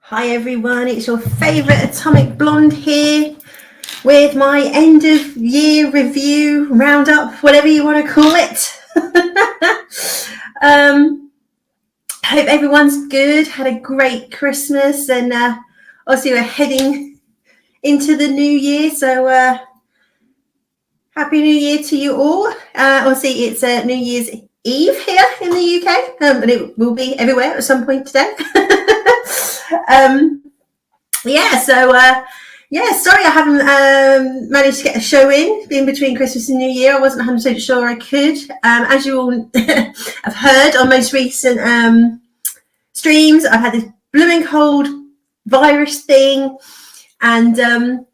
Hi everyone, it's your favourite Atomic Blonde here with my end of year review, roundup, whatever you want to call it. Hope everyone's good, had a great Christmas, and obviously we're heading into the new year, so Happy New Year to you all. Obviously it's New Year's Eve here in the UK, and it will be everywhere at some point today. Sorry I haven't managed to get a show in between Christmas and New Year. I wasn't 100% sure I could. As you all have heard on most recent streams, I've had this blooming cold virus thing, and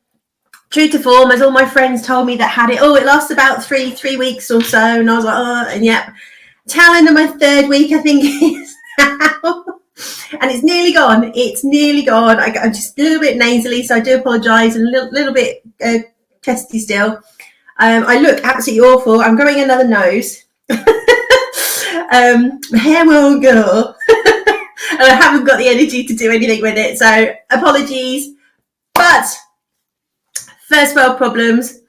true to form, as all my friends told me that had it, it lasts about three weeks or so, and I was like, tail end of my third week, I think it is now. And it's nearly gone. I'm just a little bit nasally, so I do apologise, and a little bit chesty still. I look absolutely awful. I'm growing another nose. My hair won't go. And I haven't got the energy to do anything with it, so apologies. But first world problems.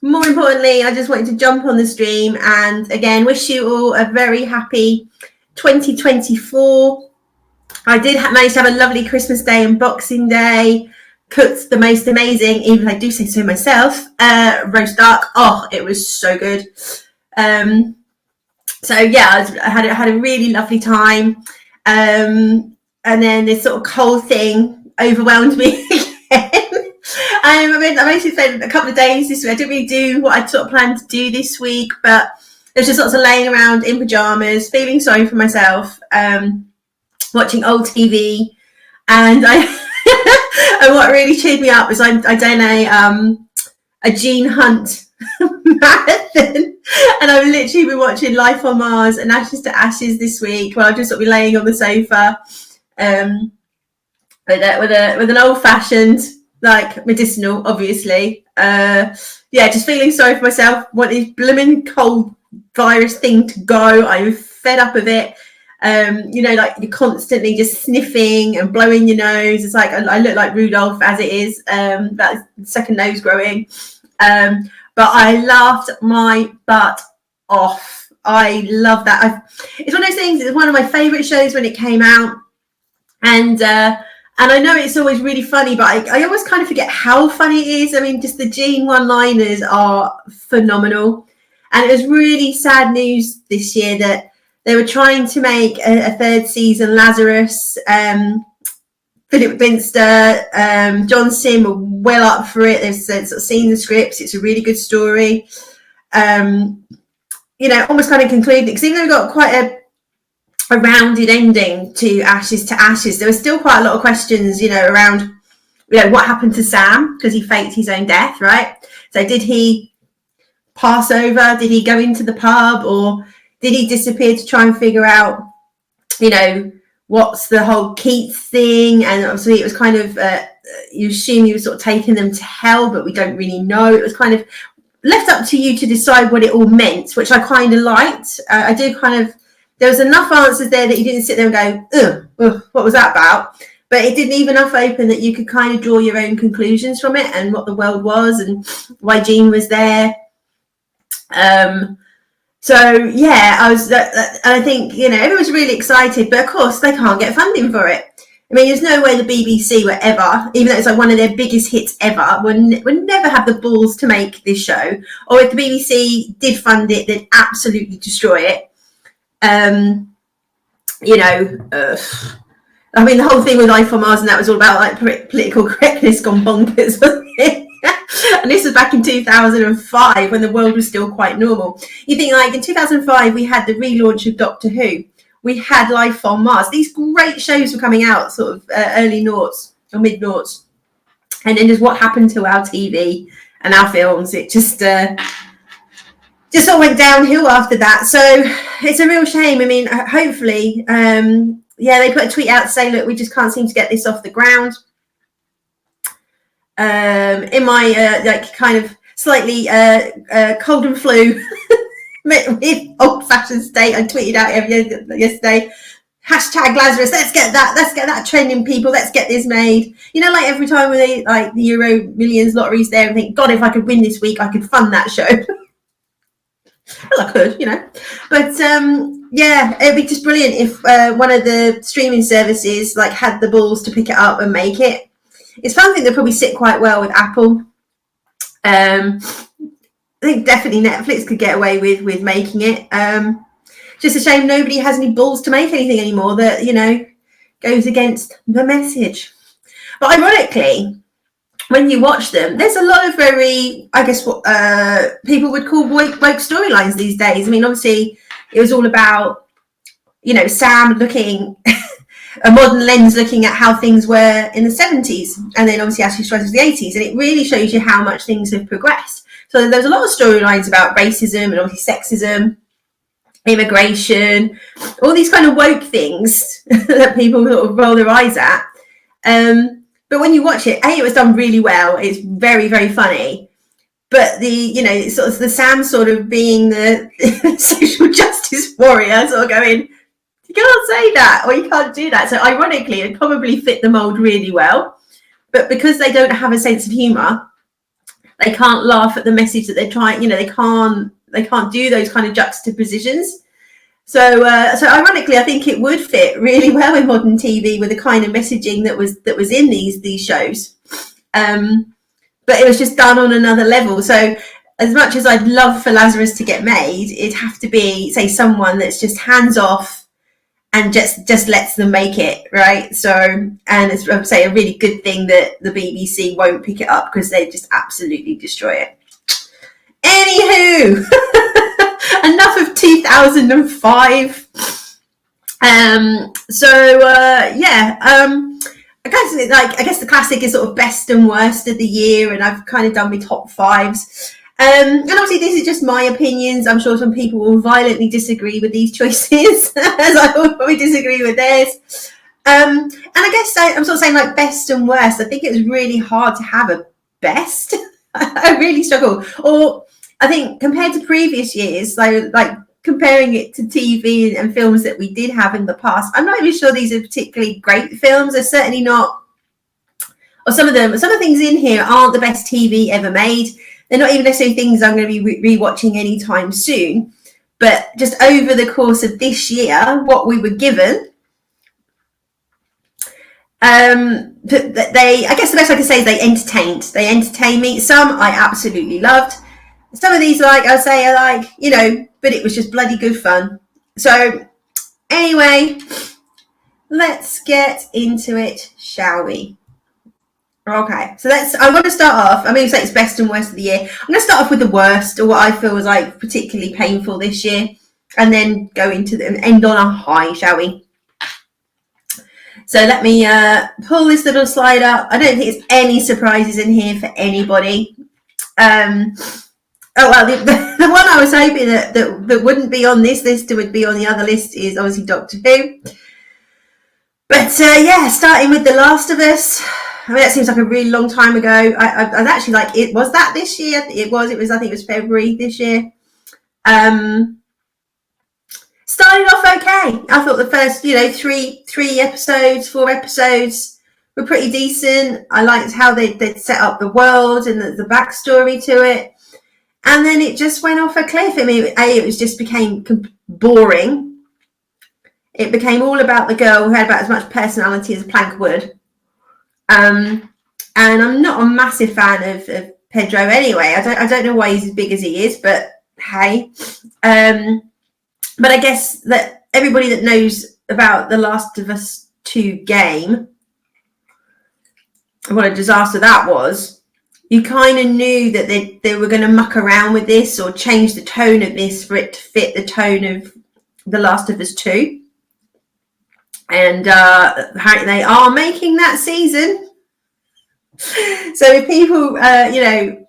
More importantly, I just wanted to jump on the stream and again wish you all a very happy 2024. I did manage to have a lovely Christmas Day and Boxing Day. Cooked the most amazing, even I do say so myself, roast duck. Oh, it was so good. I had a really lovely time. And then this sort of cold thing overwhelmed me again. I basically spent a couple of days this week. I didn't really do what I sort of planned to do this week, but it was just sort of laying around in pajamas, feeling sorry for myself. Watching old TV, and and what really cheered me up was I done a Gene Hunt marathon, and I've literally been watching Life on Mars and Ashes to Ashes this week while I've just sort of been laying on the sofa, with an old fashioned, like medicinal, obviously. Just feeling sorry for myself. Want this blooming cold virus thing to go. I'm fed up of it. Like you're constantly just sniffing and blowing your nose. It's like I look like Rudolph as it is, that second nose growing. But I laughed my butt off. I love that. It's one of those things. It's one of my favourite shows when it came out, and I know it's always really funny, but I always kind of forget how funny it is. I mean, just the Gene one-liners are phenomenal, and it was really sad news this year that they were trying to make a third season. Lazarus, Philip Binster, John Sim were well up for it. They've sort of seen the scripts. It's a really good story. Almost kind of concluded, because even though we got quite a rounded ending to Ashes, there were still quite a lot of questions, around, what happened to Sam, because he faked his own death, right? So did he pass over? Did he go into the pub, or did he disappear to try and figure out, what's the whole Keats thing? And obviously it was kind of, you assume he was sort of taking them to hell, but we don't really know. It was kind of left up to you to decide what it all meant, which I kind of liked. I did kind of, there was enough answers there that you didn't sit there and go, ugh, what was that about? But it did leave enough open that you could kind of draw your own conclusions from it and what the world was and why Gene was there. I think, everyone's really excited, but of course they can't get funding for it. I mean, there's no way the BBC were ever, even though it's like one of their biggest hits ever, would never have the balls to make this show. Or if the BBC did fund it, they'd absolutely destroy it. I mean, the whole thing with Life on Mars, and that was all about like political correctness gone bonkers, wasn't it? And this was back in 2005 when the world was still quite normal. You think, like, in 2005 we had the relaunch of Doctor Who, we had Life on Mars, these great shows were coming out sort of early noughts or mid noughts, and then just what happened to our TV and our films, it just all went downhill after that. So it's a real shame. I mean, hopefully they put a tweet out to say, look, we just can't seem to get this off the ground. In my kind of slightly cold and flu with old-fashioned state, I tweeted out yesterday, hashtag Lazarus, let's get that trending, people, let's get this made. You know, like every time when they, like the Euro Millions lottery's there and think, God, if I could win this week, I could fund that show. Well, I could, you know. But yeah, it'd be just brilliant if one of the streaming services like had the balls to pick it up and make it. It's something that probably sit quite well with Apple. I think definitely Netflix could get away with making it. Just a shame nobody has any balls to make anything anymore that, you know, goes against the message. But ironically, when you watch them, there's a lot of very, I guess, what people would call woke storylines these days. I mean, obviously, it was all about, you know, Sam looking, a modern lens looking at how things were in the 70s, and then obviously Ashley Struthers the 80s, and it really shows you how much things have progressed. So there's a lot of storylines about racism and obviously sexism, immigration, all these kind of woke things that people sort of roll their eyes at. But when you watch it, it was done really well. It's very, very funny. But the, you know, sort of the Sam sort of being the social justice warrior, sort of going, you can't say that or you can't do that. So ironically, it probably fit the mold really well. But because they don't have a sense of humour, they can't laugh at the message that they're trying. You know, they can't do those kind of juxtapositions. So ironically, I think it would fit really well in modern TV with the kind of messaging that was in these shows. But it was just done on another level. So as much as I'd love for Lazarus to get made, it'd have to be, say, someone that's just hands off and just lets them make it, right? So, and it's, I would say, a really good thing that the BBC won't pick it up because they just absolutely destroy it. Anywho, enough of 2005. I guess the classic is sort of best and worst of the year, and I've kind of done my top fives. And obviously, these are just my opinions. I'm sure some people will violently disagree with these choices, as I will probably disagree with theirs. And I guess I'm sort of saying like best and worst. I think it was really hard to have a best. I really struggle. Or I think compared to previous years, like comparing it to TV and films that we did have in the past, I'm not even sure these are particularly great films. They're certainly not, or some of the things in here aren't the best TV ever made. They're not even necessarily things I'm going to be rewatching anytime soon. But just over the course of this year, what we were given, I guess the best I can say is they entertained. They entertained me. Some I absolutely loved. Some of these, like I say, are like, you know, but it was just bloody good fun. So anyway, let's get into it, shall we? Okay, so I'm going to start off. I'm going to say it's best and worst of the year. I'm going to start off with the worst, or what I feel was like particularly painful this year, and then go into and end on a high, shall we? So let me pull this little slide up. I don't think there's any surprises in here for anybody. Oh well, the one I was hoping that wouldn't be on this list and would be on the other list is obviously Doctor Who. But yeah, starting with The Last of Us. I mean, that seems like a really long time ago. I was actually like, it was that this year? It was. I think it was February this year. Started off okay. I thought the first, you know, 4 episodes were pretty decent. I liked how they'd set up the world and the backstory to it. And then it just went off a cliff. I mean, it just became boring. It became all about the girl who had about as much personality as a plank would. And I'm not a massive fan of Pedro anyway. I don't know why he's as big as he is, but hey. But I guess that everybody that knows about The Last of Us 2 game, what a disaster that was, you kind of knew that they were going to muck around with this or change the tone of this for it to fit the tone of The Last of Us 2. And apparently they are making that season. So if people, you know,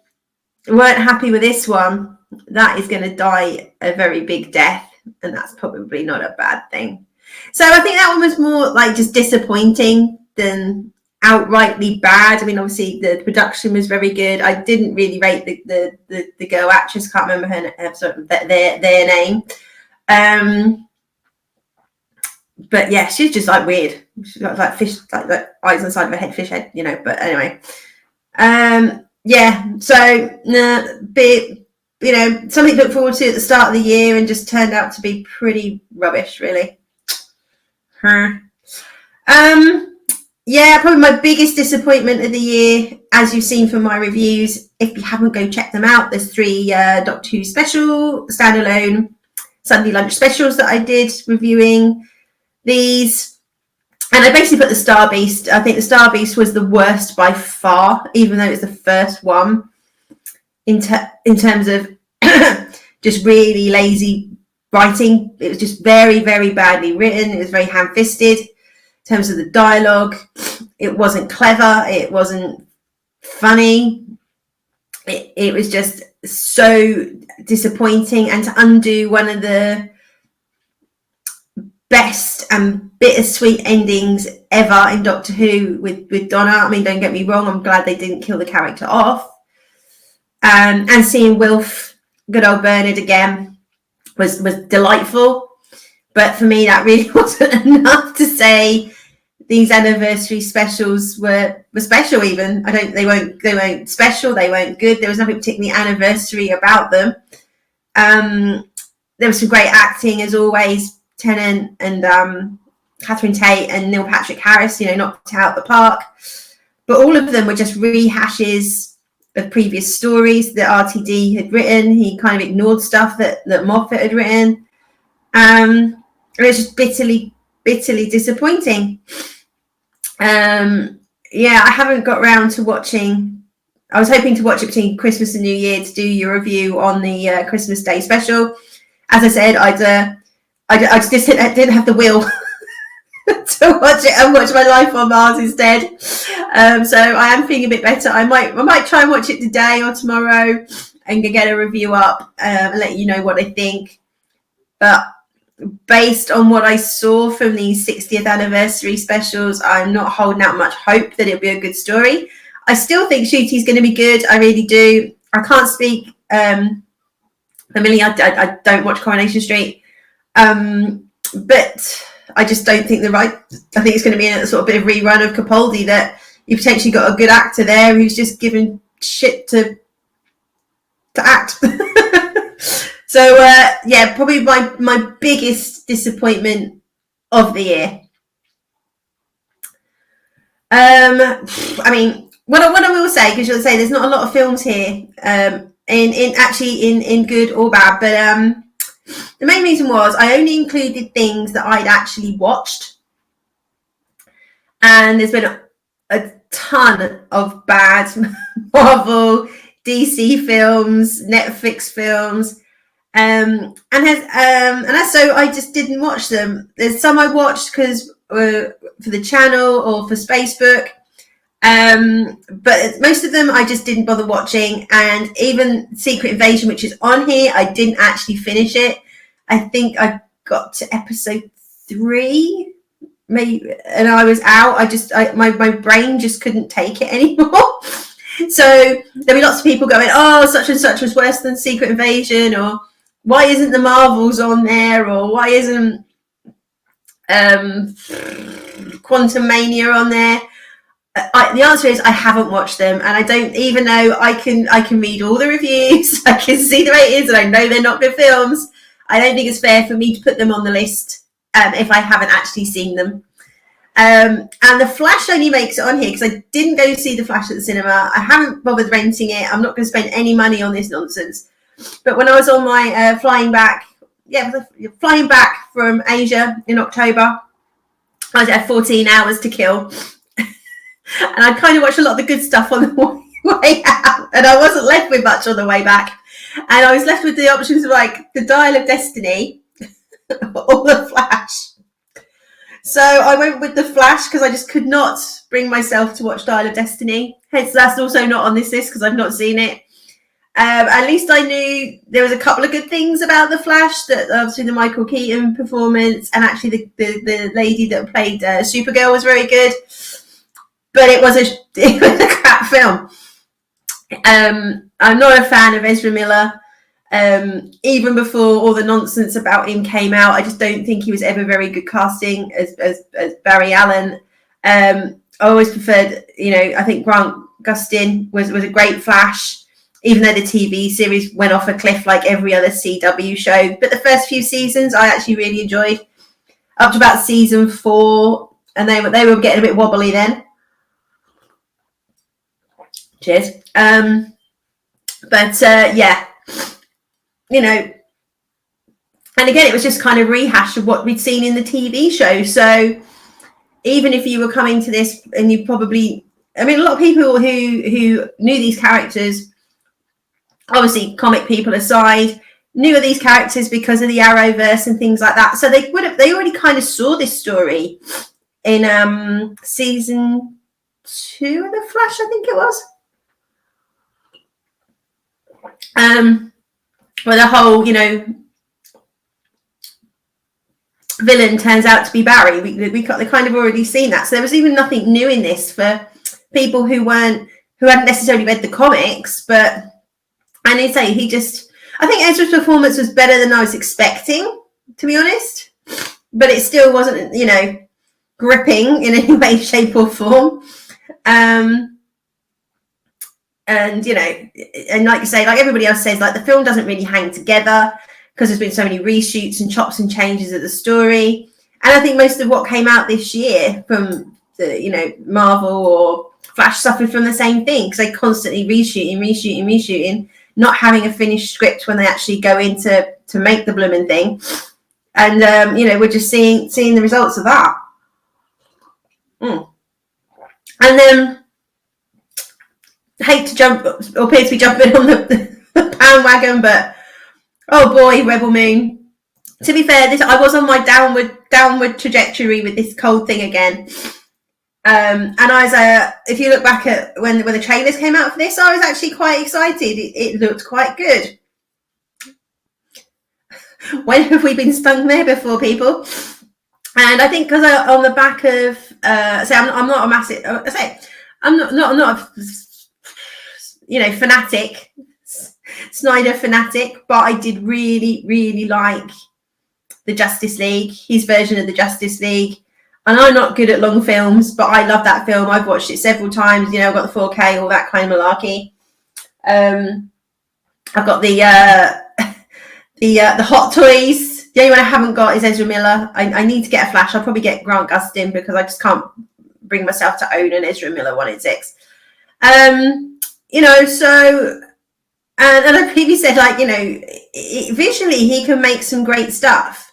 weren't happy with this one, that is going to die a very big death. And that's probably not a bad thing. So I think that one was more like just disappointing than outrightly bad. I mean, obviously the production was very good. I didn't really rate the girl actress. Can't remember their name. but yeah, she's just like weird. She's got like fish, like eyes on the side of her head, fish head, you know. But anyway, yeah. So bit, you know, something to look forward to at the start of the year, and just turned out to be pretty rubbish, really. Yeah, probably my biggest disappointment of the year, as you've seen from my reviews. If you haven't, go check them out. There's 3 Doctor Who special standalone Sunday lunch specials that I did reviewing these, and I basically put the Star Beast. I think the Star Beast was the worst by far, even though it's the first one in terms of just really lazy writing. It was just very, very badly written. It was very ham-fisted in terms of the dialogue. It wasn't clever. It wasn't funny. It was just so disappointing, and to undo one of the best and bittersweet endings ever in Doctor Who with Donna. I mean, don't get me wrong, I'm glad they didn't kill the character off. And seeing Wilf, good old Bernard again, was delightful. But for me, that really wasn't enough to say these anniversary specials were special. Even they weren't special. They weren't good. There was nothing particularly anniversary about them. There was some great acting as always. Tennant and Catherine Tate and Neil Patrick Harris, you know, knocked out the park. But all of them were just rehashes of previous stories that RTD had written. He kind of ignored stuff that Moffat had written. It was just bitterly disappointing. Yeah, I haven't got round to watching. I was hoping to watch it between Christmas and New Year to do your review on the Christmas Day special. As I said, I just didn't have the will to watch it and watch My Life on Mars instead. So I am feeling a bit better. I might try and watch it today or tomorrow and get a review up and let you know what I think. But based on what I saw from these 60th anniversary specials, I'm not holding out much hope that it'll be a good story. I still think Ncuti's going to be good. I really do. I can't speak familiar. I don't watch Coronation Street. But I just don't think I think it's going to be a sort of bit of rerun of Capaldi, that you potentially got a good actor there who's just given shit to act. So yeah, probably my biggest disappointment of the year. I mean, what I will say, because you'll say there's not a lot of films here, in good or bad, but the main reason was I only included things that I'd actually watched, and there's been a ton of bad Marvel, DC films, Netflix films, and so I just didn't watch them. There's some I watched because for the channel or for Facebook, but most of them I just didn't bother watching. And even Secret Invasion, which is on here, I didn't actually finish it. I think I got to episode 3, maybe, and I was out. My brain just couldn't take it anymore. So there'll be lots of people going, "Oh, such and such was worse than Secret Invasion," or "Why isn't the Marvels on there?" or "Why isn't Quantum Mania on there?" The answer is I haven't watched them, and I don't, even though I can read all the reviews, I can see the ratings, and I know they're not good films. I don't think it's fair for me to put them on the list if I haven't actually seen them. And The Flash only makes it on here because I didn't go see The Flash at the cinema. I haven't bothered renting it. I'm not going to spend any money on this nonsense. But when I was on my flying back from Asia in October, I had 14 hours to kill. And I kind of watched a lot of the good stuff on the way out, and I wasn't left with much on the way back. And I was left with the options of like The Dial of Destiny or The Flash. So I went with The Flash because I just could not bring myself to watch Dial of Destiny. Hence, that's also not on this list because I've not seen it. At least I knew there was a couple of good things about The Flash. That obviously the Michael Keaton performance, and actually the lady that played Supergirl was very good. But it was a crap film. I'm not a fan of Ezra Miller. Even before all the nonsense about him came out, I just don't think he was ever very good casting as Barry Allen. I always preferred, I think Grant Gustin was a great Flash, even though the TV series went off a cliff like every other CW show. But the first few seasons I actually really enjoyed, up to about season 4, and they were getting a bit wobbly then. Cheers. But yeah, and again, it was just kind of rehash of what we'd seen in the TV show. So even if you were coming to this and you probably, a lot of people who knew these characters, obviously comic people aside, knew of these characters because of the Arrowverse and things like that. So they already kind of saw this story in season 2 of The Flash, I think it was. Where the whole, villain turns out to be Barry. We kind of already seen that. So there was even nothing new in this for people who hadn't necessarily read the comics. But I need to say, I think Ezra's performance was better than I was expecting, to be honest. But it still wasn't, gripping in any way, shape or form. And, and like you say, like everybody else says, like the film doesn't really hang together because there's been so many reshoots and chops and changes of the story. And I think most of what came out this year from the, Marvel or Flash suffered from the same thing because they constantly reshooting, not having a finished script when they actually go in to make the blooming thing. And, we're just seeing the results of that. And then, hate to jump, or appear to be jumping on the bandwagon, but oh boy, Rebel Moon. To be fair, I was on my downward trajectory with this cold thing again. And I was, if you look back at when the trailers came out for this, I was actually quite excited. It looked quite good. When have we been stung there before, people? And I think because on the back of, I'm not a massive, I'm not a, fanatic, Snyder fanatic, but I did really, really like the Justice League, his version of the Justice League. And I'm not good at long films, but I love that film. I've watched it several times. I've got the 4K, all that kind of malarkey. I've got the Hot Toys. The only one I haven't got is Ezra Miller. I need to get a Flash. I'll probably get Grant Gustin because I just can't bring myself to own an Ezra Miller 1/6. So, and like Phoebe said, visually he can make some great stuff.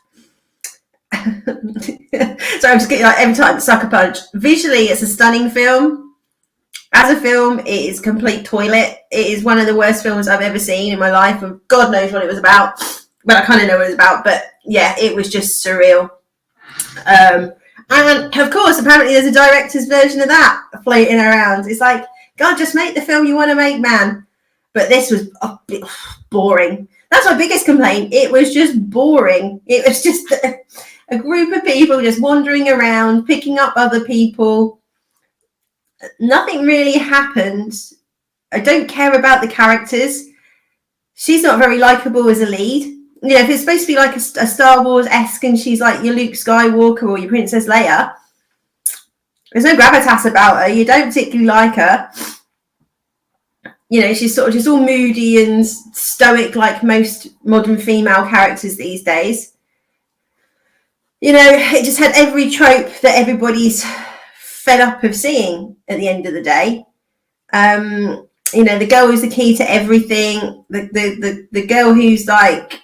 So I'm just getting every time sucker punch. Visually, it's a stunning film. As a film, it is complete toilet. It is one of the worst films I've ever seen in my life, and God knows what it was about. But I kind of know what it was about. But yeah, it was just surreal. And of course, apparently there's a director's version of that floating around. It's like, God, just make the film you want to make, man. But this was a bit boring. That's my biggest complaint. It was just boring. It was just a group of people just wandering around, picking up other people. Nothing really happened. I don't care about the characters. She's not very likable as a lead. If it's supposed to be like a Star Wars-esque and she's like your Luke Skywalker or your Princess Leia, there's no gravitas about her. You don't particularly like her. She's sort of just all moody and stoic like most modern female characters these days. It just had every trope that everybody's fed up of seeing at the end of the day. The girl who's the key to everything. The girl who's like,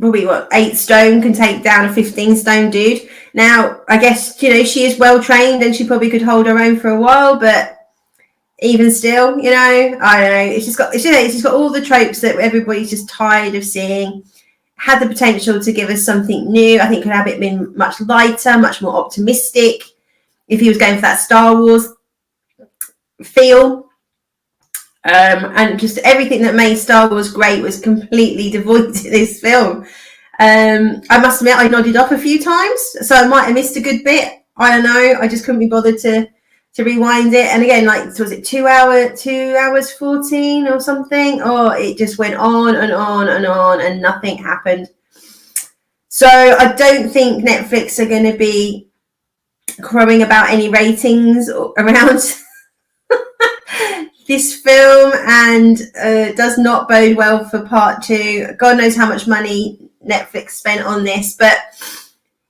probably 8 stone can take down a 15 stone dude. Now, I guess, she is well trained and she probably could hold her own for a while, but even still, I don't know. It's just got all the tropes that everybody's just tired of seeing. Had the potential to give us something new. I think could have it been much lighter, much more optimistic. If he was going for that Star Wars feel. And just everything that made Star Wars great was completely devoid to this film. I must admit I nodded off a few times, so I might have missed a good bit. I don't know. I just couldn't be bothered to to rewind it. And again, like, was it 2 hours 14 or something? Oh, it just went on and on and on, and nothing happened. So I don't think Netflix are going to be crowing about any ratings around this film, and does not bode well for part 2. God knows how much money Netflix spent on this, but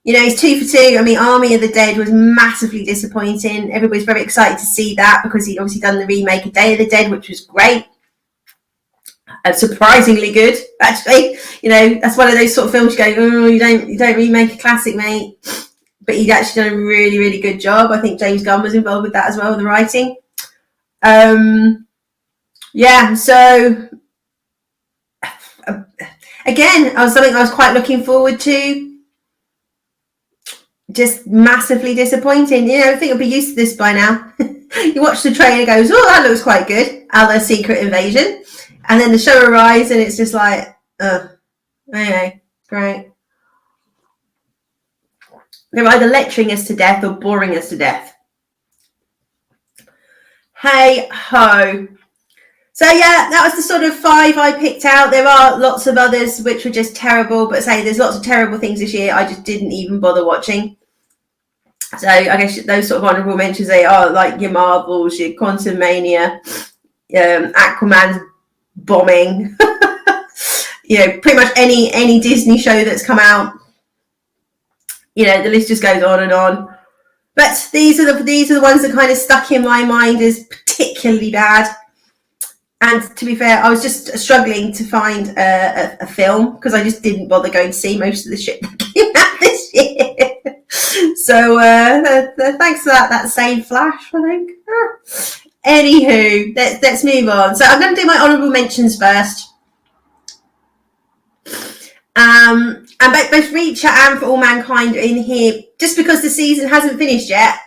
it's 2 for 2. I mean, Army of the Dead was massively disappointing. Everybody's very excited to see that because he'd obviously done the remake of Day of the Dead, which was great. Surprisingly good, actually. That's one of those sort of films you go, oh, you don't remake a classic, mate. But he'd actually done a really, really good job. I think James Gunn was involved with that as well, with the writing. So again, something I was quite looking forward to. Just massively disappointing. I think I'll be used to this by now. You watch the trailer, goes, oh, that looks quite good, a la Secret Invasion. And then the show arrives and it's just like, anyway, great. They're either lecturing us to death or boring us to death. Hey ho. So yeah, that was the sort of 5 I picked out. There are lots of others which were just terrible, but there's lots of terrible things this year I just didn't even bother watching. So I guess those sort of honourable mentions, they are like your Marvels, your Quantumania, Aquaman's bombing, pretty much any Disney show that's come out. The list just goes on and on. But these are the ones that kind of stuck in my mind as particularly bad. And to be fair, I was just struggling to find a film because I just didn't bother going to see most of the shit that came out this year. So thanks for that saved Flash, I think. Anywho, let's move on. So I'm going to do my honourable mentions first. And both Reacher and For All Mankind are in here just because the season hasn't finished yet.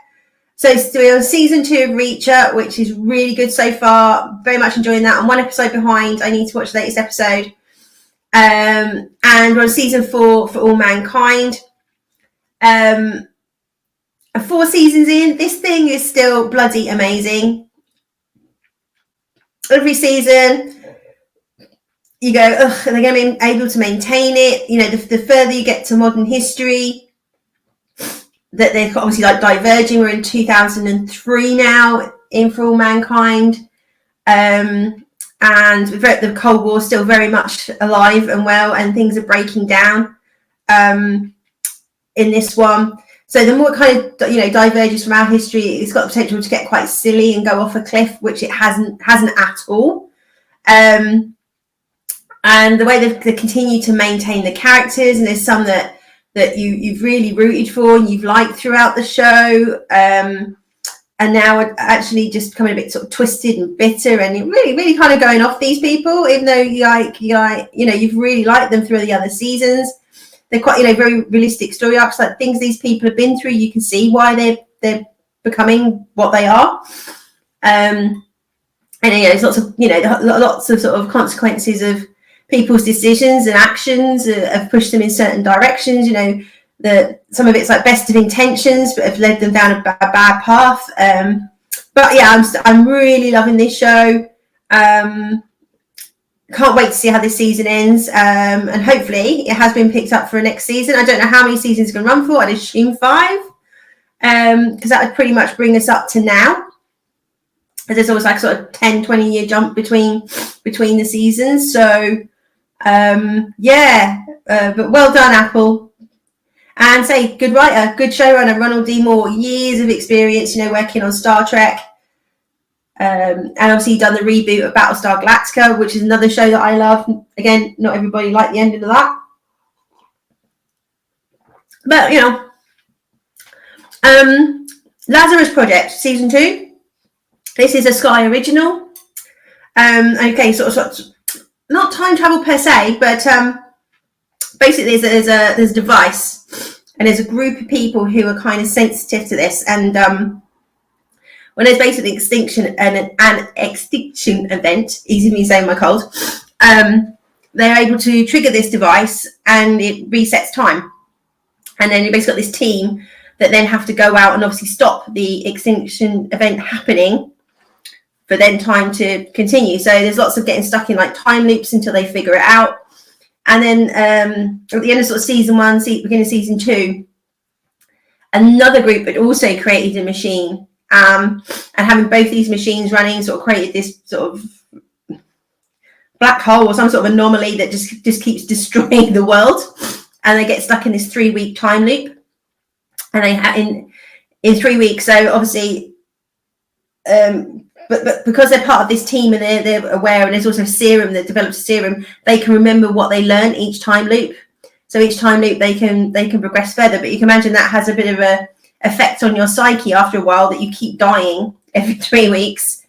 So we're on season 2 of Reacher, which is really good so far. Very much enjoying that. I'm 1 episode behind. I need to watch the latest episode. And we're on season 4 For All Mankind. 4 seasons in, this thing is still bloody amazing. Every season, you go, ugh, are they going to be able to maintain it? The further you get to modern history, that they're obviously like diverging. We're in 2003 now in For All Mankind. And the Cold War still very much alive and well, and things are breaking down in this one. So the more it kind of diverges from our history, it's got the potential to get quite silly and go off a cliff, which it hasn't at all. And the way they continue to maintain the characters, and there's some that you've really rooted for and you've liked throughout the show, and now are actually just becoming a bit sort of twisted and bitter, and really, really kind of going off these people, even though you've really liked them through the other seasons. They're quite, very realistic story arcs, like things these people have been through. You can see why they're becoming what they are. And there's lots of sort of consequences of people's decisions and actions have pushed them in certain directions. Some of it's like best of intentions, but have led them down a bad path. But yeah, I'm really loving this show. Can't wait to see how this season ends, and hopefully it has been picked up for a next season. I don't know how many seasons it's going to run for. I'd assume 5, because that would pretty much bring us up to now. There's always like sort of 10-20 year jump between the seasons. So but well done, Apple. And say good writer, good showrunner, Ronald D. Moore, years of experience, working on Star Trek. And obviously done the reboot of Battlestar Galactica, which is another show that I love. Again, not everybody liked the ending of that. But, Lazarus Project, season 2. This is a Sky original. Okay, sort of not time travel per se, but basically there's a device, and there's a group of people who are kind of sensitive to this, and when there's basically an extinction event, easy for me saying my cold, they're able to trigger this device and it resets time. And then you basically got this team that then have to go out and obviously stop the extinction event happening for then time to continue. So there's lots of getting stuck in like time loops until they figure it out. And then at the end of sort of season 1, beginning of season 2, another group had also created a machine, and having both these machines running sort of created this sort of black hole or some sort of anomaly that just keeps destroying the world, and they get stuck in this 3-week time loop. And they had in 3 weeks, so obviously but because they're part of this team and they're aware, and there's also a serum that develops a serum, they can remember what they learn each time loop. So each time loop they can progress further. But you can imagine that has a bit of a effect on your psyche after a while, that you keep dying every 3 weeks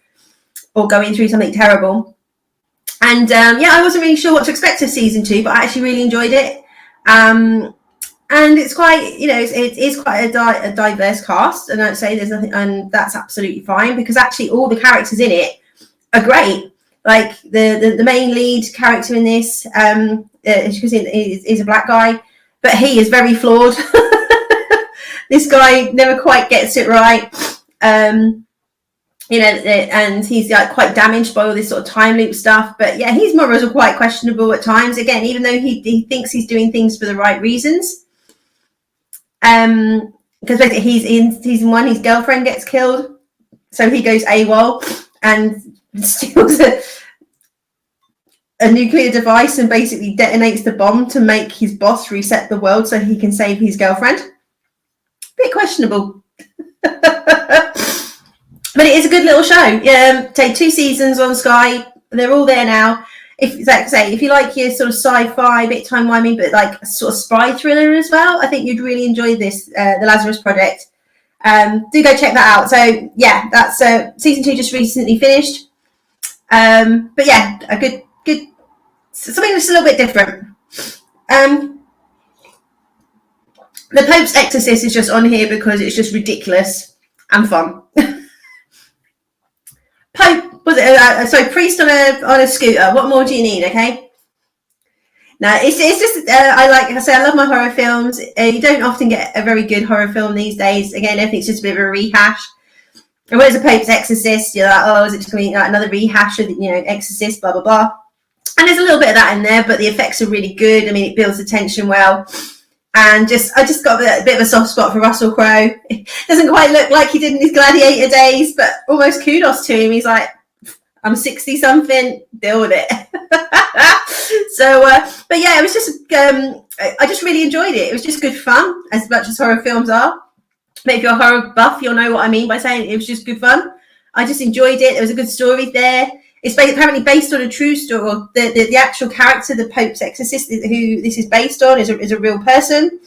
or going through something terrible. And I wasn't really sure what to expect of season 2, but I actually really enjoyed it. And it's quite, it is quite a diverse cast, and I'd say there's nothing, and that's absolutely fine, because actually all the characters in it are great. Like the main lead character in this, as you can see, is a black guy, but he is very flawed. This guy never quite gets it right, and he's like quite damaged by all this sort of time loop stuff. But yeah, his morals are quite questionable at times. Again, even though he thinks he's doing things for the right reasons. Because basically he's in season 1, his girlfriend gets killed, so he goes AWOL and steals a nuclear device and basically detonates the bomb to make his boss reset the world so he can save his girlfriend. Bit questionable. But it is a good little show. Take 2 seasons on Sky. They're all there now. If you like your sort of sci-fi, bit time-wimey, but like a sort of spy thriller as well, I think you'd really enjoy this, The Lazarus Project. Do go check that out. So yeah, that's season 2 just recently finished. But yeah, a good something that's a little bit different. The Pope's Exorcist is just on here because it's just ridiculous and fun. Priest on a scooter. What more do you need? Okay. No, it's just I love my horror films. You don't often get a very good horror film these days. Again, everything's just a bit of a rehash. And whereas The Pope's Exorcist, you're like, oh, is it just going to be like another rehash of Exorcist, blah blah blah. And there's a little bit of that in there, but the effects are really good. I mean, it builds the tension well. And I just got a bit of a soft spot for Russell Crowe. It doesn't quite look like he did in his Gladiator days, but almost kudos to him. He's like, I'm 60 something, deal with it. So, but yeah, it was just, I just really enjoyed it. It was just good fun, as much as horror films are. But if you're a horror buff, you'll know what I mean by saying it was just good fun. I just enjoyed it. There was a good story there. It's apparently based on a true story. The actual character, the Pope's Exorcist, who this is based on, is a real person.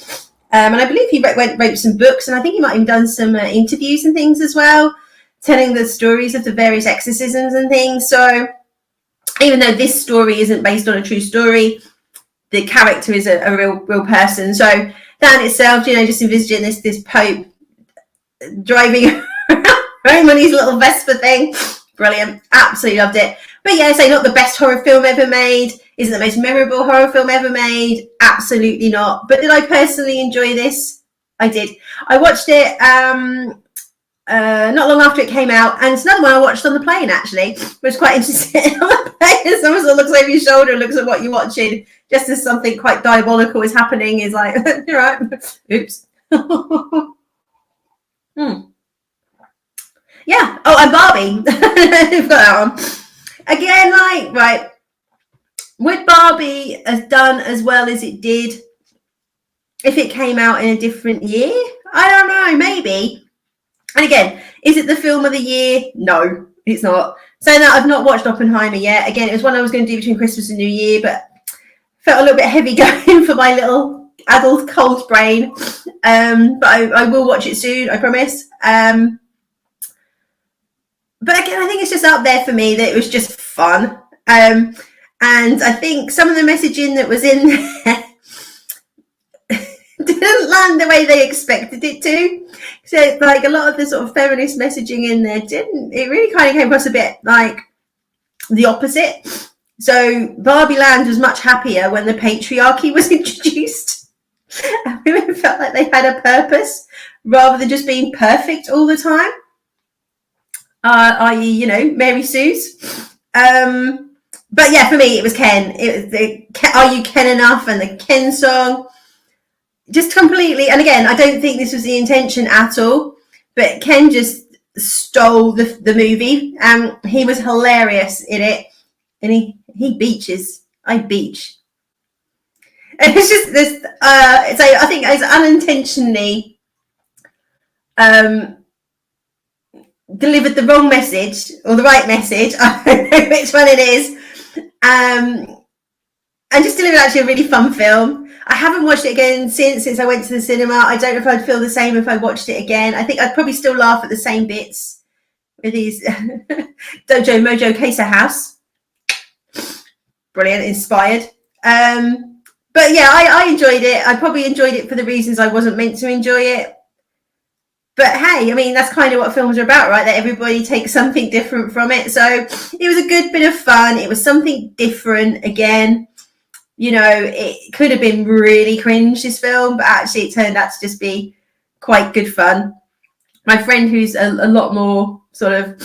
And I believe he wrote some books, and I think he might have done some interviews and things as well, telling the stories of the various exorcisms and things. So even though this story isn't based on a true story, the character is a real person. So that in itself, just envisaging this Pope driving around on his little Vespa thing, brilliant. Absolutely loved it. But yeah, not the best horror film ever made. Isn't the most memorable horror film ever made? Absolutely not. But did I personally enjoy this? I did. I watched it not long after it came out, and it's another one I watched on the plane actually, which was quite interesting. On the plane, someone sort of looks over your shoulder and looks at what you're watching, just as something quite diabolical is happening. Is like, you're right. Oops. Yeah. Oh, and Barbie. We've got that one again. Like, right? Would Barbie have done as well as it did if it came out in a different year? I don't know. Maybe. And again, is it the film of the year? No, it's not. Saying that, I've not watched Oppenheimer yet. Again, it was one I was going to do between Christmas and New Year, but felt a little bit heavy going for my little adult cold brain. But I will watch it soon, I promise. But again, I think it's just out there for me that it was just fun. And I think some of the messaging that was in there didn't land the way they expected it to. So like a lot of the sort of feminist messaging in there didn't. It really kind of came across a bit like the opposite. So Barbie Land was much happier when the patriarchy was introduced. And women felt like they had a purpose rather than just being perfect all the time, i.e., you know, Mary Sue's. But yeah, for me, it was Ken. It was the Are You Ken Enough and the Ken song. Just completely, and again, I don't think this was the intention at all, but Ken just stole the movie. He was hilarious in it, and he beaches. I beach. And it's just this. So I think it's unintentionally delivered the wrong message or the right message. I don't know which one it is. And just delivered actually a really fun film. I haven't watched it again since I went to the cinema. I don't know if I'd feel the same if I watched it again. I think I'd probably still laugh at the same bits with these Dojo Mojo Queso House. Brilliant, inspired. But yeah, I enjoyed it. I probably enjoyed it for the reasons I wasn't meant to enjoy it. But hey, I mean, that's kind of what films are about, right? That everybody takes something different from it. So it was a good bit of fun. It was something different again. You know, it could have been really cringe, this film, but actually it turned out to just be quite good fun. My friend, who's a lot more sort of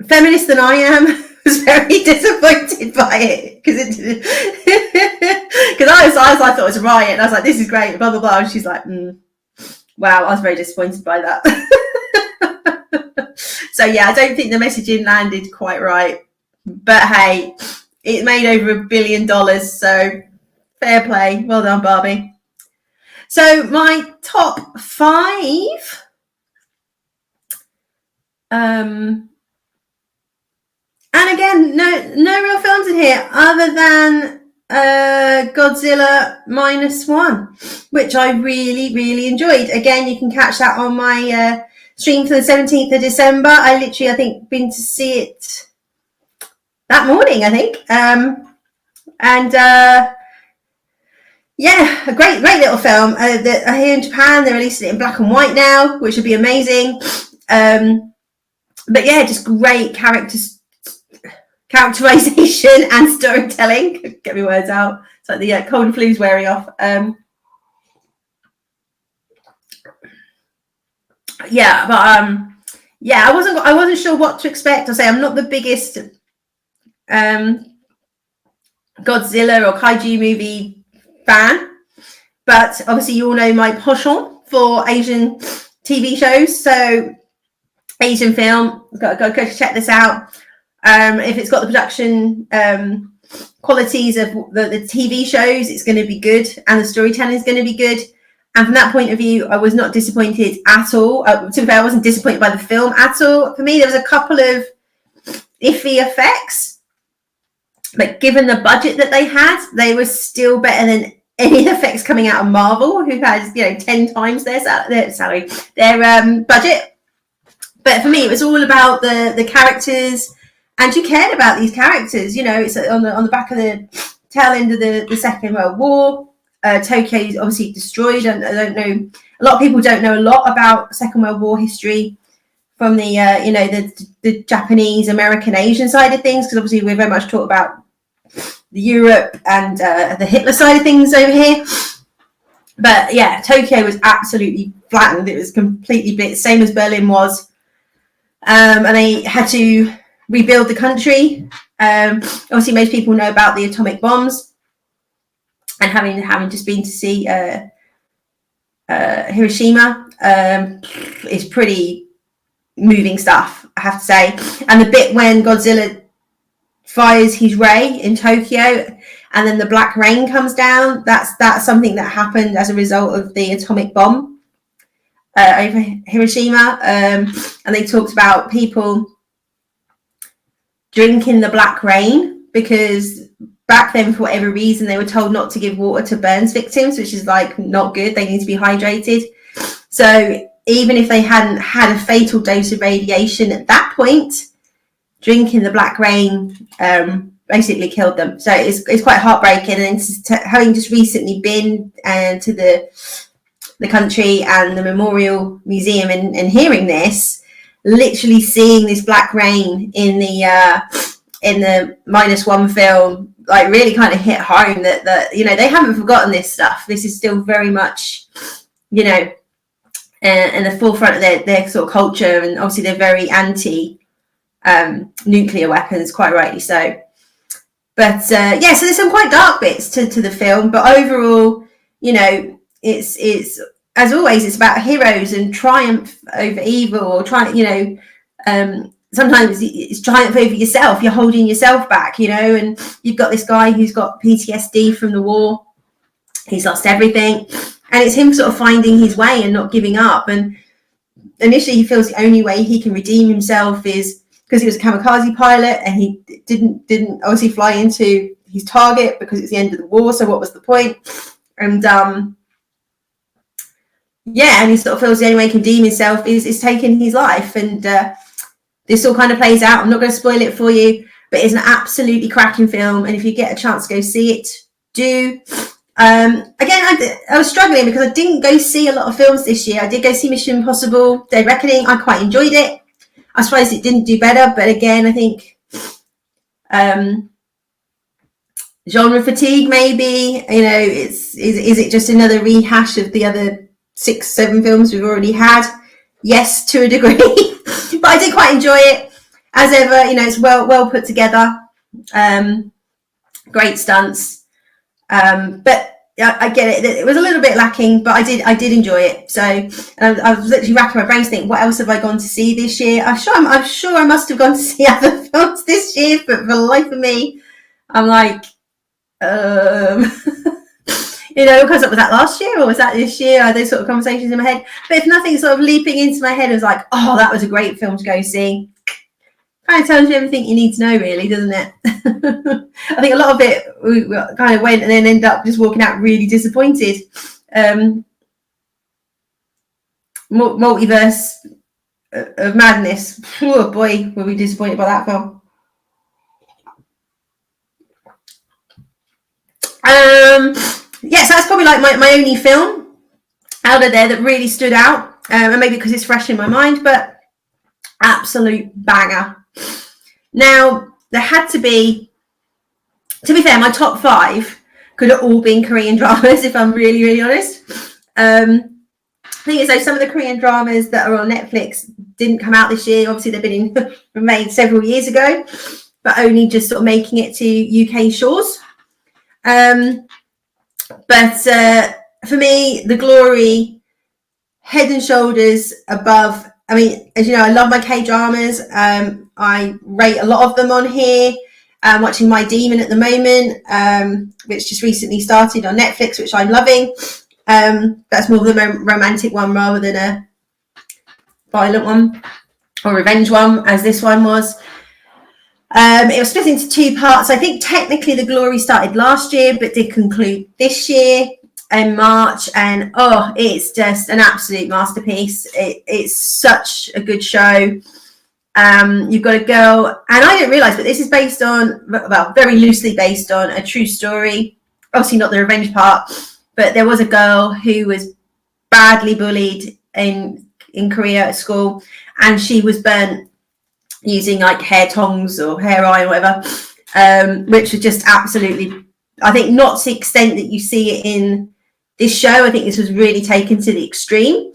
feminist than I am, was very disappointed by it because I thought it was a riot, and I was like, this is great, blah blah blah, and she's like, wow, I was very disappointed by that. So yeah, I don't think the messaging landed quite right, but hey, it made over $1 billion, so fair play, well done, Barbie. So my top 5, and again, no real films in here other than Godzilla -1, which I really enjoyed. Again, you can catch that on my stream for the 17th of December. I think been to see it that morning, I think. Yeah, a great little film. Here in Japan, they're releasing it in black and white now, which would be amazing. But yeah, just great characterization and storytelling. Get my words out. It's like the cold and flu's wearing off. Yeah, but yeah, I wasn't sure what to expect. I say I'm not the biggest Godzilla or kaiju movie fan, but obviously you all know my penchant for Asian TV shows. So Asian film, got to go check this out. If it's got the production qualities of the TV shows, it's going to be good, and the storytelling is going to be good. And from that point of view, I was not disappointed at all. To be fair, I wasn't disappointed by the film at all. For me, there was a couple of iffy effects, but given the budget that they had, they were still better than any effects coming out of Marvel, who has 10 times their budget. But for me, it was all about the characters, and you cared about these characters. It's on the back of the tail end of the Second World War. Tokyo is obviously destroyed, and I don't know. A lot of people don't know a lot about Second World War history from the the Japanese, American, Asian side of things, because obviously we're very much taught about the Europe and the Hitler side of things over here. But yeah, Tokyo was absolutely flattened. It was completely bit same as Berlin was. And they had to rebuild the country. Obviously, most people know about the atomic bombs, and having just been to see Hiroshima is pretty moving stuff, I have to say. And the bit when Godzilla fires his ray in Tokyo, and then the black rain comes down, that's something that happened as a result of the atomic bomb over Hiroshima. And they talked about people drinking the black rain because back then, for whatever reason, they were told not to give water to burns victims, which is not good. They need to be hydrated. So even if they hadn't had a fatal dose of radiation at that point, drinking the black rain basically killed them. So it's quite heartbreaking. And having just recently been to the country and the Memorial Museum and hearing this, literally seeing this black rain in the -1 film, really kind of hit home that they haven't forgotten this stuff. This is still very much you know, and the forefront of their sort of culture, and obviously they're very anti nuclear weapons, quite rightly so. But so there's some quite dark bits to the film, but overall, you know, it's as always, it's about heroes and triumph over evil, or sometimes it's triumph over yourself. You're holding yourself back, you know, and you've got this guy who's got PTSD from the war. He's lost everything, and it's him sort of finding his way and not giving up. And initially he feels the only way he can redeem himself is because he was a kamikaze pilot, and he didn't obviously fly into his target because it's the end of the war. So what was the point? And and he sort of feels the only way he can redeem himself is taking his life. And this all kind of plays out. I'm not going to spoil it for you, but it's an absolutely cracking film. And if you get a chance to go see it, do. Again, I was struggling because I didn't go see a lot of films this year. I did go see Mission Impossible: Dead Reckoning. I quite enjoyed it. I suppose it didn't do better, but again, I think genre fatigue, maybe. You know, is it just another rehash of the other 6-7 films we've already had? Yes, to a degree, but I did quite enjoy it. As ever, you know, it's well put together. Great stunts, but I get it. It was a little bit lacking, but I did enjoy it. So I was literally racking my brains thinking, what else have I gone to see this year? I'm sure I must have gone to see other films this year, but for the life of me, I'm like, you know, because was that last year or was that this year? I had those sort of conversations in my head. But if nothing sort of leaping into my head, it was like, oh, that was a great film to go see. Kind of tells you everything you need to know, really, doesn't it? I think a lot of it we kind of went and then ended up just walking out really disappointed. Multiverse of Madness. Oh boy, were we disappointed by that film. So that's probably like my only film out of there that really stood out, and maybe because it's fresh in my mind, but absolute banger. Now, there had to be fair, my top 5 could have all been Korean dramas, if I'm really, really honest. I think as though some of the Korean dramas that are on Netflix didn't come out this year. Obviously, they've been made several years ago, but only just sort of making it to UK shores. But for me, The Glory, head and shoulders above. I mean, as you know, I love my K-dramas. I rate a lot of them on here. I'm watching My Demon at the moment, which just recently started on Netflix, which I'm loving. That's more of the romantic one rather than a violent one or revenge one, as this one was. It was split into 2 parts. I think technically The Glory started last year, but did conclude this year in March. And it's just an absolute masterpiece. It's such a good show. You've got a girl, and I didn't realise, but this is based on, well, very loosely based on a true story. Obviously not the revenge part, but there was a girl who was badly bullied in Korea at school, and she was burnt using like hair tongs or hair iron or whatever, which was just absolutely, I think, not to the extent that you see it in this show. I think this was really taken to the extreme,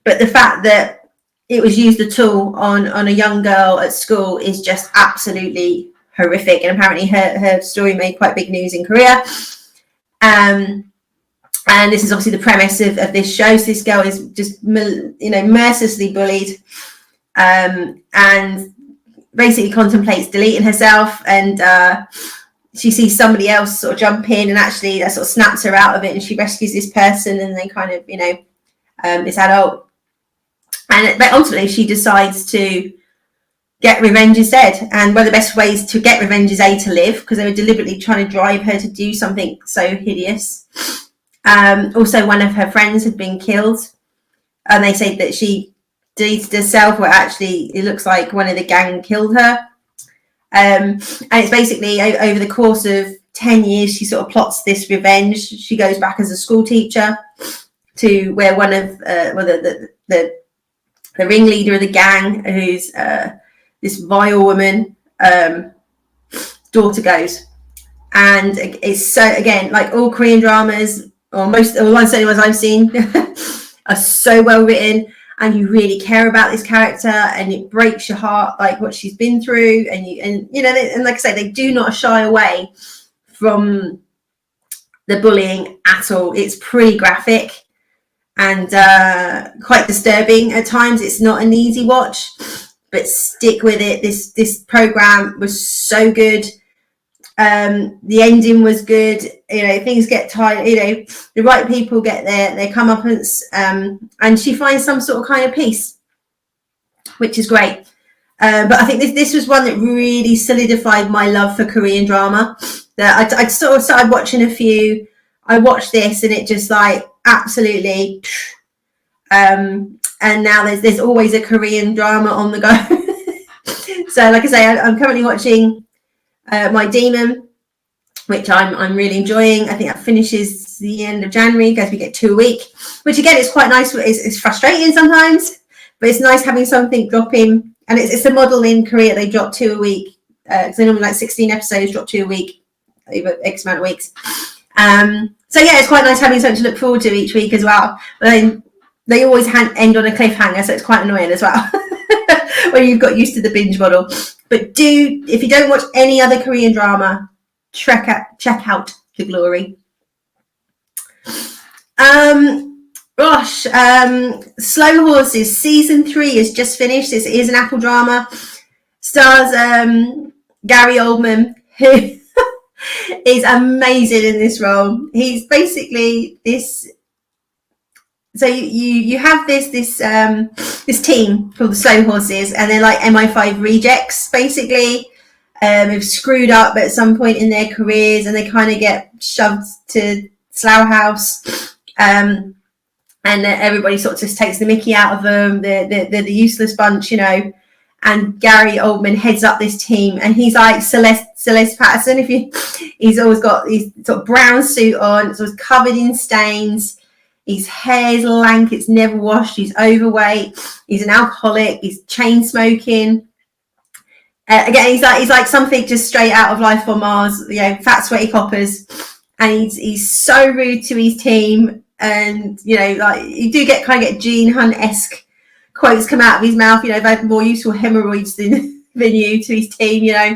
but the fact that it was used a tool on a young girl at school is just absolutely horrific. And apparently her story made quite big news in Korea. And this is obviously the premise of this show. So this girl is just, you know, mercilessly bullied, and basically contemplates deleting herself. And she sees somebody else sort of jump in, and actually that sort of snaps her out of it, and she rescues this person, and they kind of, you know, this adult. But ultimately, she decides to get revenge instead. And one of the best ways to get revenge is to live, because they were deliberately trying to drive her to do something so hideous. Also, one of her friends had been killed, and they say that she deleted herself, where actually it looks like one of the gang killed her. And it's basically over the course of 10 years, she sort of plots this revenge. She goes back as a school teacher to where one of the ringleader of the gang, who's this vile woman, daughter goes. And it's so, again, like all Korean dramas, or most, or certainly ones I've seen, are so well written, and you really care about this character, and it breaks your heart, like what she's been through. And you know, and like I say, they do not shy away from the bullying at all. It's pretty graphic and quite disturbing at times. It's not an easy watch, but stick with it. This program was so good. The ending was good. You know, things get tired. You know, the right people get their comeuppance, and she finds some sort of kind of peace, which is great. But I think this was one that really solidified my love for Korean drama. That I sort of started watching a few. I watched this, and it just like absolutely. And now there's always a Korean drama on the go. So, like I say, I'm currently watching My Demon, which I'm really enjoying. I think that finishes the end of January because we get 2 a week, which again is quite nice. It's frustrating sometimes, but it's nice having something dropping. And it's a model in Korea. They drop 2 a week because they normally like 16 episodes, drop 2 a week over X amount of weeks. So yeah, it's quite nice having something to look forward to each week as well. But then they always end on a cliffhanger, so it's quite annoying as well when you've got used to the binge model. But if you don't watch any other Korean drama, check out The Glory. Slow Horses season 3 is just finished. This is an Apple drama. Stars Gary Oldman, who is amazing in this role. He's basically this. So you have this team called the Slow Horses, and they're like MI5 rejects, basically. Have screwed up at some point in their careers, and they kind of get shoved to Slough House. And everybody sort of just takes the mickey out of them. They're the useless bunch, you know. And Gary Oldman heads up this team, and he's like Celeste Patterson. He's always got his sort of brown suit on, it's always covered in stains. His hair's lank, it's never washed. He's overweight. He's an alcoholic. He's chain smoking. Again, he's like something just straight out of Life on Mars. You know, fat, sweaty coppers, and he's so rude to his team. And you know, like you do get Gene Hunt-esque quotes come out of his mouth. You know, they've more useful hemorrhoids than you to his team. You know,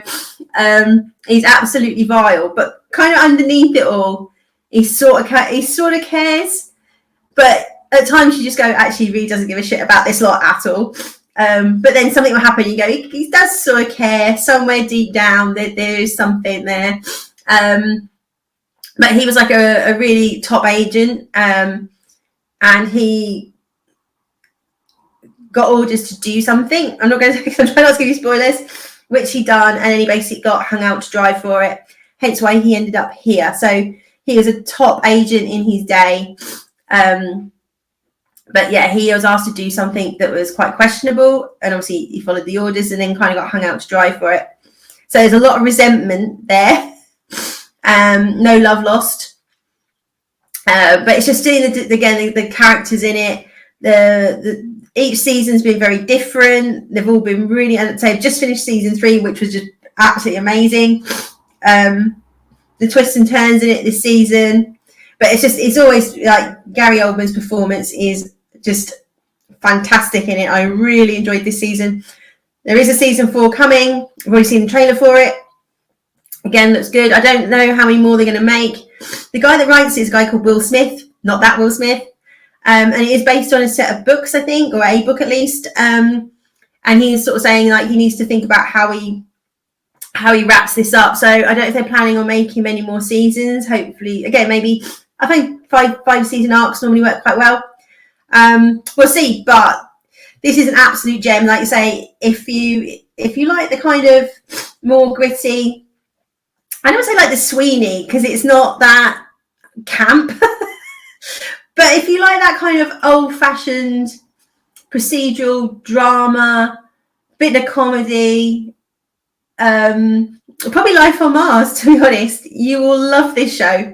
he's absolutely vile. But kind of underneath it all, he sort of cares. But at times you just go, actually, he really doesn't give a shit about this lot at all. But then something will happen. You go, he does sort of care somewhere deep down that there is something there. But he was like a really top agent, and he got orders to do something. I'm trying not to give you spoilers, which he done, and then he basically got hung out to dry for it. Hence why he ended up here. So he was a top agent in his day. But yeah, he was asked to do something that was quite questionable, and obviously he followed the orders and then kind of got hung out to dry for it. So there's a lot of resentment there. No love lost. But it's just seeing the characters in it. Each season's been very different. They've all been really, I'd say I've just finished season 3, which was just absolutely amazing. The twists and turns in it this season. But it's always like Gary Oldman's performance is just fantastic in it. I really enjoyed this season. There is a season 4 coming. I've already seen the trailer for it. Again, looks good. I don't know how many more they're going to make. The guy that writes it is a guy called Will Smith, not that Will Smith. And it is based on a set of books, I think, or a book at least. And he's sort of saying like he needs to think about how he wraps this up. So I don't know if they're planning on making many more seasons. Hopefully, again, maybe I think five season arcs normally work quite well. We'll see, but this is an absolute gem. Like you say, if you like the kind of more gritty, I don't say like the Sweeney because it's not that camp, but if you like that kind of old-fashioned procedural drama, bit of comedy, probably Life on Mars, to be honest, you will love this show.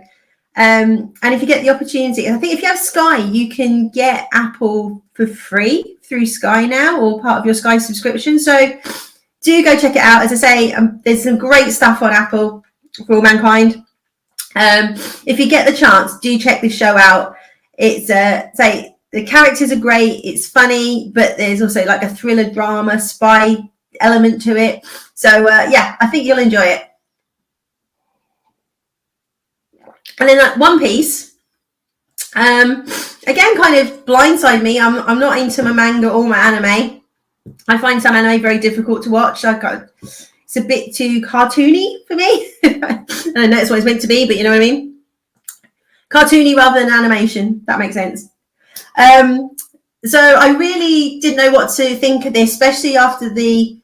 And if you get the opportunity, I think if you have Sky, you can get Apple for free through Sky now, or part of your Sky subscription. So do go check it out. As I say, there's some great stuff on Apple for all mankind. If you get the chance, do check this show out. It's the characters are great. It's funny, but there's also like a thriller drama spy element to it. So yeah, I think you'll enjoy it. And then One Piece, again, kind of blindsided me. I'm not into my manga or my anime. I find some anime very difficult to watch. It's a bit too cartoony for me. I know it's what it's meant to be, but you know what I mean? Cartoony rather than animation. That makes sense. So I really didn't know what to think of this, especially after the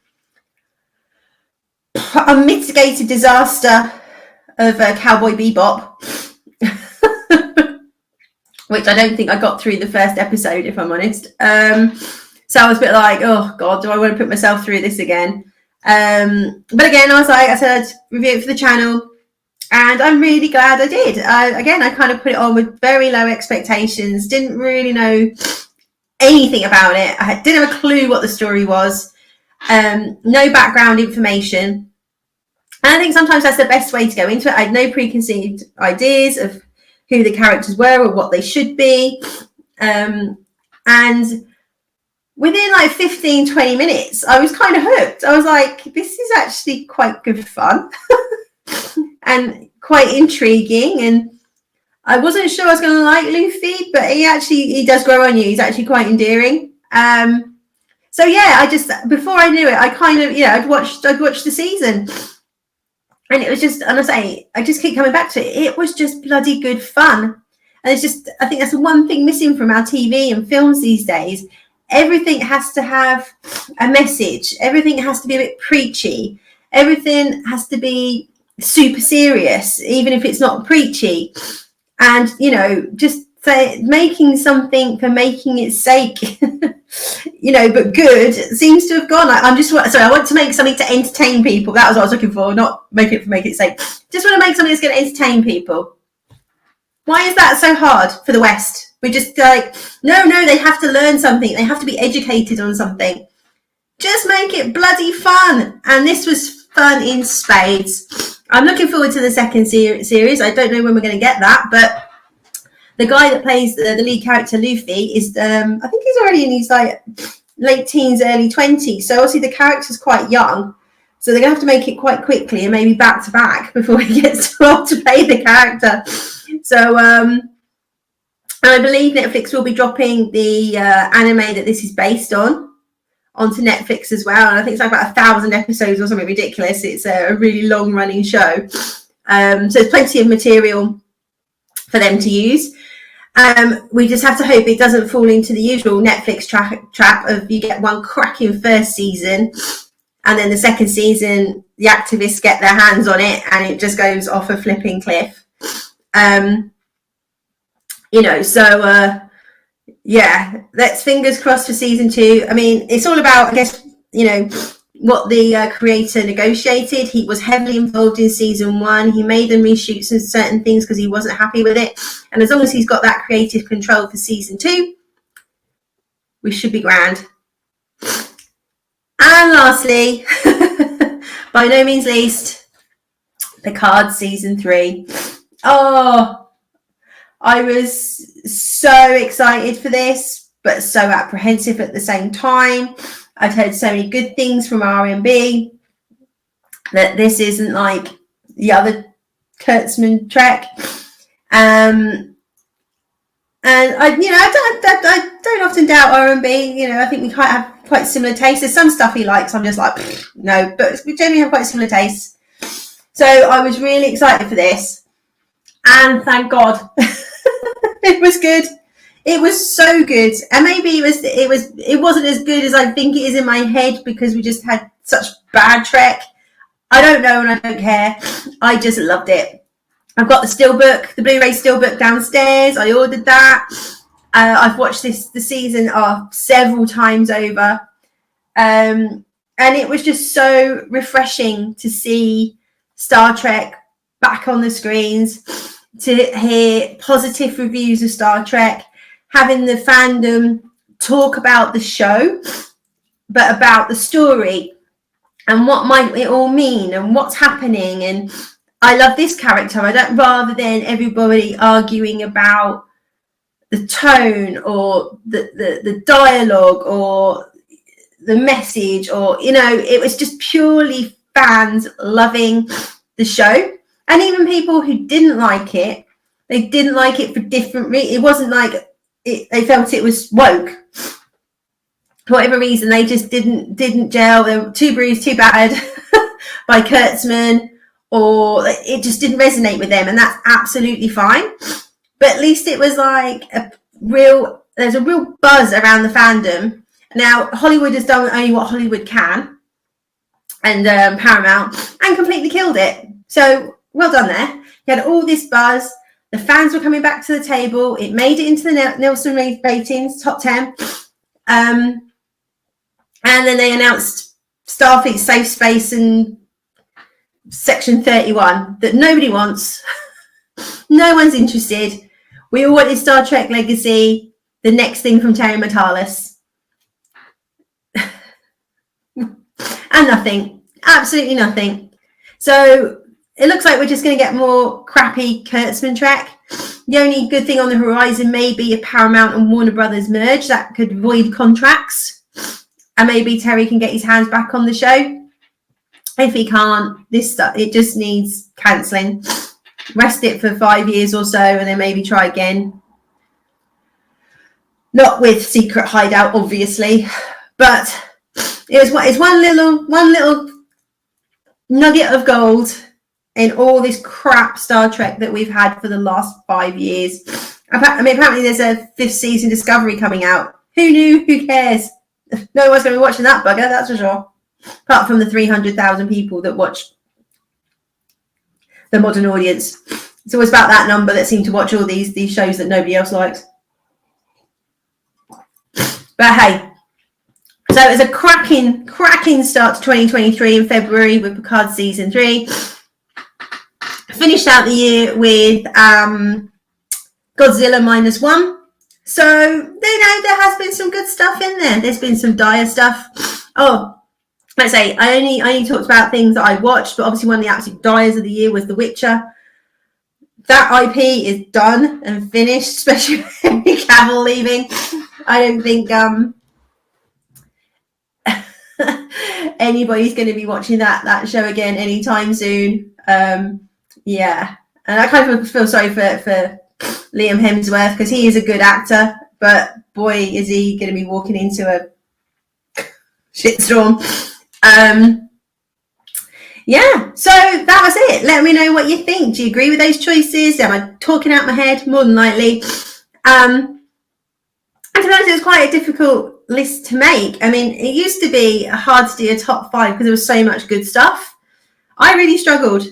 unmitigated disaster of Cowboy Bebop, which I don't think I got through the first episode, if I'm honest. So I was a bit like, oh God, do I want to put myself through this again? But again, I said I'd review it for the channel, and I'm really glad I did. Again, I kind of put it on with very low expectations, didn't really know anything about it. I didn't have a clue what the story was, no background information. And I think sometimes that's the best way to go into it. I had no preconceived ideas of who the characters were or what they should be. And within like 15, 20 minutes, I was kind of hooked. I was like, this is actually quite good fun and quite intriguing. And I wasn't sure I was going to like Luffy, but he does grow on you. He's actually quite endearing. So yeah, before I knew it, I kind of, I'd watched the season. And it was just, and I just keep coming back to it. It was just bloody good fun. And it's just, I think that's the one thing missing from our TV and films these days. Everything has to have a message. Everything has to be a bit preachy. Everything has to be super serious, even if it's not preachy. And, just making something for making its sake, but good seems to have gone. I want to make something to entertain people. That was what I was looking for, not make it for make its sake. Just want to make something that's going to entertain people. Why is that so hard for the West? We're just like, no, they have to learn something. They have to be educated on something. Just make it bloody fun. And this was fun in spades. I'm looking forward to the second series. I don't know when we're going to get that, but the guy that plays the lead character, Luffy, is, I think he's already in his like late teens, early 20s. So obviously the character's quite young. So they're going to have to make it quite quickly and maybe back to back before he gets too old to play the character. So I believe Netflix will be dropping the anime that this is based on onto Netflix as well. And I think it's like about 1,000 episodes or something ridiculous. It's a really long running show. So there's plenty of material for them to use. We just have to hope it doesn't fall into the usual Netflix trap of you get one cracking first season and then the second season the activists get their hands on it and it just goes off a flipping cliff. Yeah, let's fingers crossed for season 2. I mean, it's all about, I guess, what the creator negotiated. He was heavily involved in season 1. He made them reshoot some certain things because he wasn't happy with it. And as long as he's got that creative control for season 2, we should be grand. And lastly, by no means least, Picard season 3. Oh, I was so excited for this, but so apprehensive at the same time. I've heard so many good things from RMB that this isn't like the other Kurtzman Trek. And I don't often doubt RMB. I think we have quite similar tastes. There's some stuff he likes. I'm just like, no, but we generally have quite similar tastes. So I was really excited for this, and thank God, it was good. It was so good, and maybe it wasn't as good as I think it is in my head because we just had such bad Trek. I don't know, and I don't care. I just loved it. I've got the steelbook, the Blu-ray steelbook downstairs. I ordered that. I've watched the season several times over, and it was just so refreshing to see Star Trek back on the screens, to hear positive reviews of Star Trek, having the fandom talk about the show, but about the story and what might it all mean and what's happening. And I love this character. Rather than everybody arguing about the tone or the dialogue or the message, or it was just purely fans loving the show. And even people who didn't like it, they didn't like it for different reasons. It wasn't like they felt it was woke. For whatever reason, they just didn't gel. They were too bruised, too battered by Kurtzman, or it just didn't resonate with them, and that's absolutely fine. But at least it was like there's a real buzz around the fandom. Now, Hollywood has done only what Hollywood can, and Paramount, and completely killed it. So well done there. You had all this buzz. The fans were coming back to the table. It made it into the Nielsen ratings, top 10. And then they announced Starfleet Safe Space and Section 31 that nobody wants. No one's interested. We all wanted Star Trek Legacy, the next thing from Terry Matalas. And nothing. Absolutely nothing. So it looks like we're just going to get more crappy Kurtzman Trek. The only good thing on the horizon may be a Paramount and Warner Brothers merge that could void contracts. And maybe Terry can get his hands back on the show. If he can't, it just needs cancelling. Rest it for 5 years or so, and then maybe try again. Not with Secret Hideout, obviously, but it's one little nugget of gold in all this crap Star Trek that we've had for the last 5 years. I mean, apparently there's a 5th season Discovery coming out. Who knew? Who cares? No one's going to be watching that bugger, that's for sure. Apart from the 300,000 people that watch the modern audience. It's always about that number that seem to watch all these shows that nobody else likes. But hey, so it was a cracking start to 2023 in February with Picard Season 3. Finished out the year with Godzilla -1. So, there has been some good stuff in there. There's been some dire stuff. Oh, let's say I only talked about things that I watched, but obviously one of the absolute dires of the year was The Witcher. That IP is done and finished, especially with Henry Cavill leaving. I don't think anybody's going to be watching that show again anytime soon. Yeah, and I kind of feel sorry for Liam Hemsworth because he is a good actor, but boy, is he going to be walking into a shitstorm. Yeah, so that was it. Let me know what you think. Do you agree with those choices? Am I talking out my head? More than likely. And to be honest, it was quite a difficult list to make. I mean, it used to be hard to do a top 5 because there was so much good stuff. I really struggled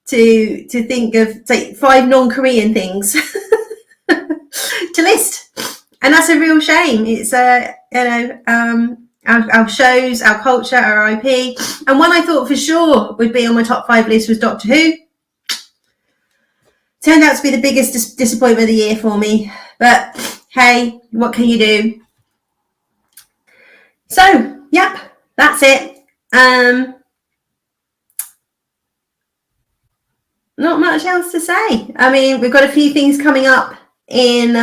to think of, say, 5 non-Korean things to list, and that's a real shame. It's our shows, our culture, our IP, and one I thought for sure would be on my top 5 list was Doctor Who. Turned out to be the biggest disappointment of the year for me, but hey, what can you do? So, yep, that's it. Not much else to say. I mean, we've got a few things coming up in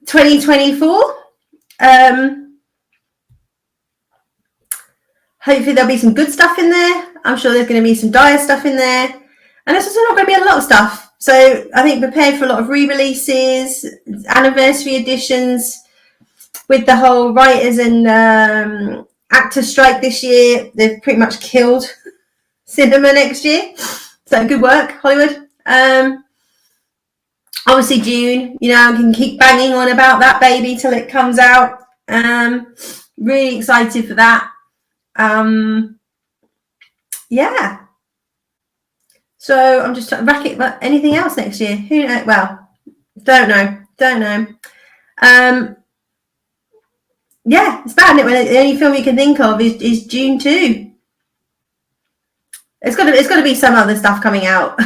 2024. Hopefully there'll be some good stuff in there. I'm sure there's going to be some dire stuff in there. And there's also not going to be a lot of stuff. So I think prepare for a lot of re-releases, anniversary editions. With the whole writers and actors strike this year, they've pretty much killed cinema next year. So good work, Hollywood. Obviously June, I can keep banging on about that baby till it comes out. Really excited for that. Yeah. So I'm just trying to rack it, but anything else next year? Who knows? Well, don't know. Yeah, it's bad, isn't it? When the only film you can think of is June 2. It's got to be some other stuff coming out.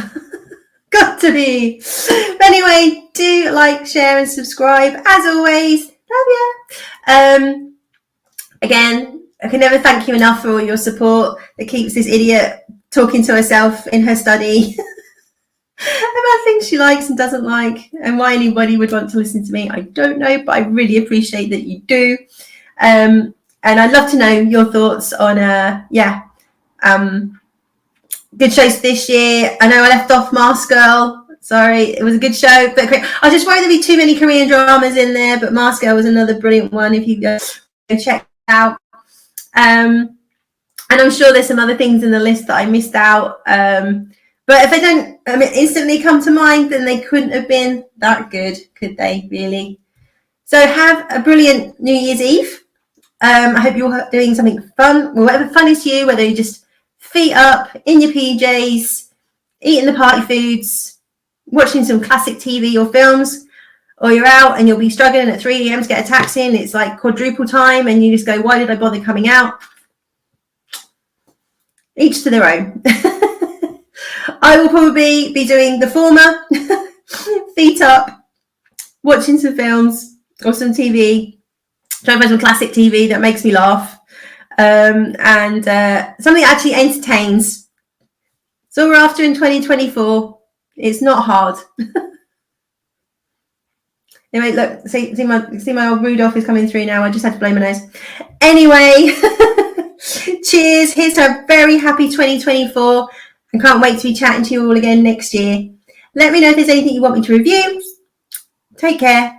Got to be. But anyway, do like, share, and subscribe. As always, love ya. Again, I can never thank you enough for all your support that keeps this idiot talking to herself in her study about things she likes and doesn't like, and why anybody would want to listen to me, I don't know, but I really appreciate that you do. And I'd love to know your thoughts on good shows this year. I know I left off Mask Girl. Sorry, it was a good show, but I just worried there'd be too many Korean dramas in there. But Mask Girl was another brilliant one. If you go check it out, and I'm sure there's some other things in the list that I missed out. But if they don't instantly come to mind, then they couldn't have been that good, could they? Really? So have a brilliant New Year's Eve. I hope you're doing something fun, or whatever fun is to you, whether you just feet up in your PJs, eating the party foods, watching some classic TV or films, or you're out and you'll be struggling at 3 a.m. to get a taxi and it's like quadruple time and you just go, why did I bother coming out? Each to their own. I will probably be doing the former, feet up, watching some films or some TV, trying to find some classic TV that makes me laugh, and something that actually entertains. So we're after in 2024. It's not hard. Anyway, look, see my old Rudolph is coming through now. I just had to blow my nose. Anyway, cheers. Here's to a very happy 2024. I can't wait to be chatting to you all again next year. Let me know if there's anything you want me to review. Take care.